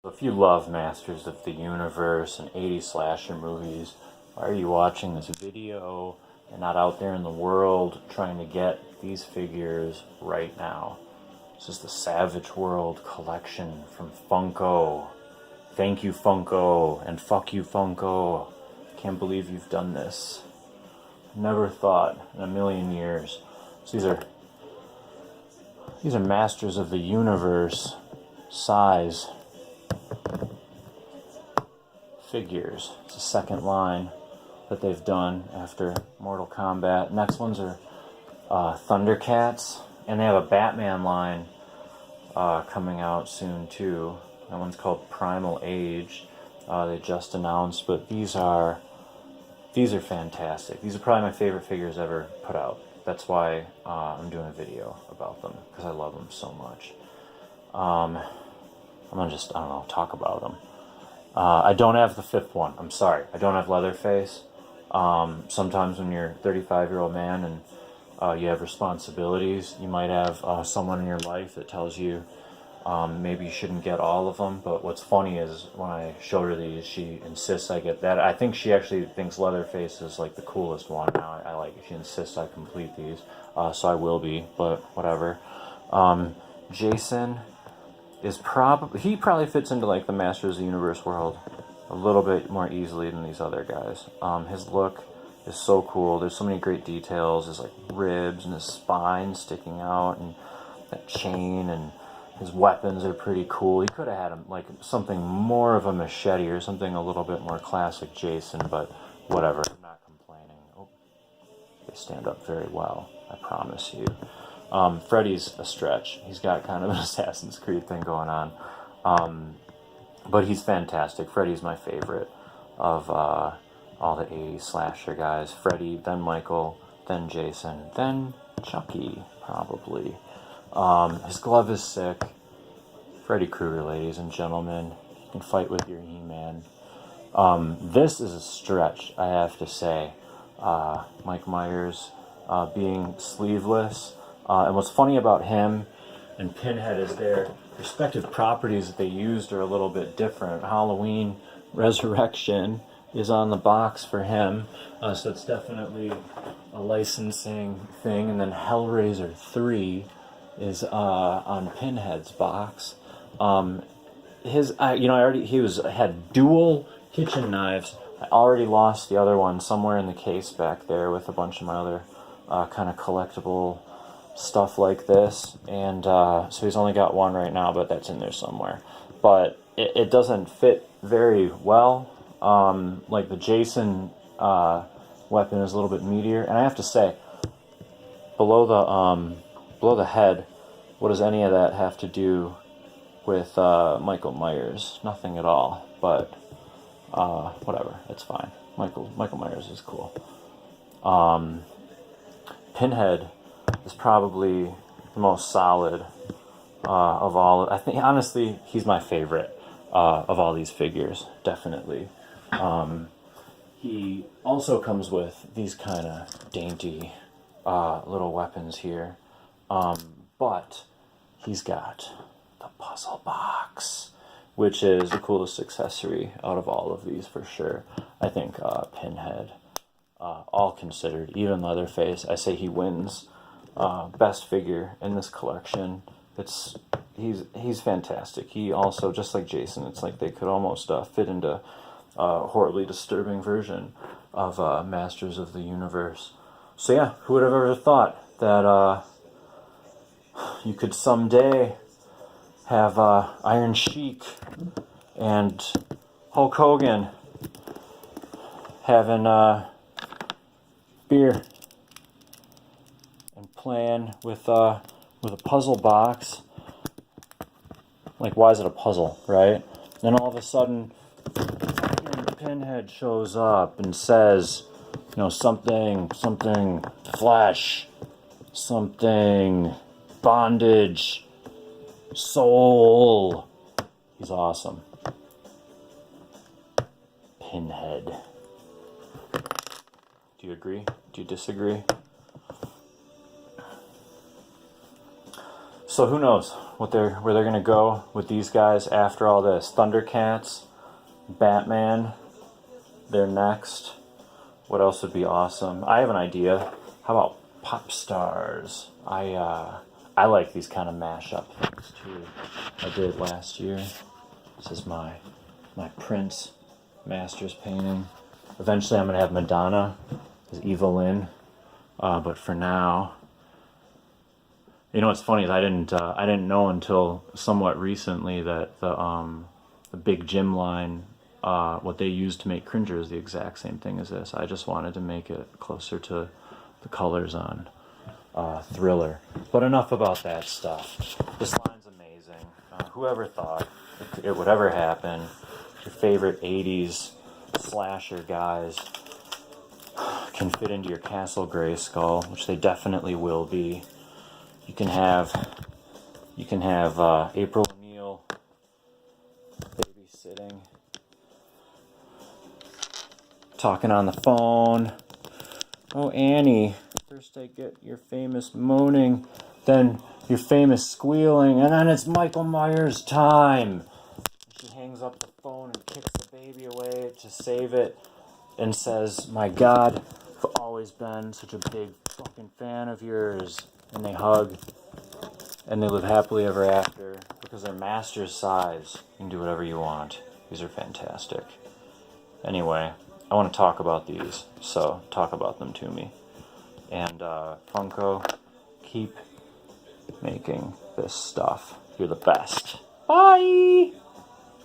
If you love Masters of the Universe and 80 slasher movies, why are you watching this video and not out there in the world trying to get these figures right now? This is the Savage World collection from Funko. Thank you, Funko, and fuck you, Funko. Can't believe you've done this. Never thought in a million years. So these are Masters of the Universe size figures. It's the second line that they've done after Mortal Kombat. Next ones are Thundercats, and they have a Batman line coming out soon too. That one's called Primal Age. They just announced, but these are fantastic. These are probably my favorite figures ever put out. That's why I'm doing a video about them, because I love them so much. I'm gonna just, I don't know, talk about them. I don't have the fifth one. I'm sorry. I don't have Leatherface. Sometimes when you're a 35-year-old man and you have responsibilities, you might have someone in your life that tells you maybe you shouldn't get all of them. But what's funny is when I showed her these, she insists I get that. I think she actually thinks Leatherface is like the coolest one now. I like it. She insists I complete these. So I will be, but whatever. Jason is he probably fits into like the Masters of the Universe world a little bit more easily than these other guys. His look is so cool. There's so many great details. His like ribs and his spine sticking out, and that chain, and his weapons are pretty cool. He could have had him like something more of a machete or something a little bit more classic Jason, but whatever. I'm not complaining. Oh, they stand up very well, I promise you. Freddy's a stretch. He's got kind of an Assassin's Creed thing going on. But he's fantastic. Freddy's my favorite of all the 80s slasher guys. Freddy, then Michael, then Jason, then Chucky, probably. His glove is sick. Freddy Krueger, ladies and gentlemen. You can fight with your He-Man. This is a stretch, I have to say. Mike Myers being sleeveless. And what's funny about him and Pinhead is their respective properties that they used are a little bit different. Halloween Resurrection is on the box for him, so it's definitely a licensing thing. And then Hellraiser 3 is on Pinhead's box. He had dual kitchen knives. I already lost the other one somewhere in the case back there with a bunch of my other kind of collectible stuff like this, and so he's only got one right now, but that's in there somewhere. But it doesn't fit very well. Like the Jason weapon is a little bit meatier, and I have to say, below the head, what does any of that have to do with Michael Myers? Nothing at all. But whatever, it's fine. Michael Myers is cool. Pinhead is probably the most solid of all. I think, honestly, he's my favorite of all these figures, definitely. He also comes with these kind of dainty little weapons here, but he's got the puzzle box, which is the coolest accessory out of all of these for sure. I think Pinhead, all considered, even Leatherface, I say he wins best figure in this collection. He's fantastic. He also, just like Jason, it's like they could almost fit into a horribly disturbing version of Masters of the Universe. So yeah, who would have ever thought that you could someday have Iron Sheik and Hulk Hogan having beer and playing with a puzzle box. Like, why is it a puzzle, right? Then all of a sudden, Pinhead shows up and says, something flesh, something bondage, soul. He's awesome. Pinhead. Do you agree? Do you disagree? So who knows where they're gonna go with these guys after all this? Thundercats, Batman, they're next. What else would be awesome? I have an idea. How about Pop Stars? I like these kind of mashup things too. I did last year. This is my Prince Masters painting. Eventually, I'm gonna have Madonna as Evelyn, but for now, you know what's funny is I didn't know until somewhat recently that the Big Jim line, what they use to make Cringer is the exact same thing as this. I just wanted to make it closer to the colors on Thriller. But enough about that stuff. This line's amazing. Whoever thought it would ever happen? Your favorite 80s slasher guys can fit into your Castle Grayskull, which they definitely will be. You can have April O'Neil babysitting, talking on the phone. Oh, Annie, first I get your famous moaning, then your famous squealing, and then it's Michael Myers time. She hangs up the phone and kicks the baby away to save it and says, "My God, I've always been such a big fucking fan of yours." And they hug and they live happily ever after because they're master's size. You can do whatever you want. These are fantastic. Anyway, I want to talk about these, so talk about them to me. And Funko, keep making this stuff. You're the best. Bye!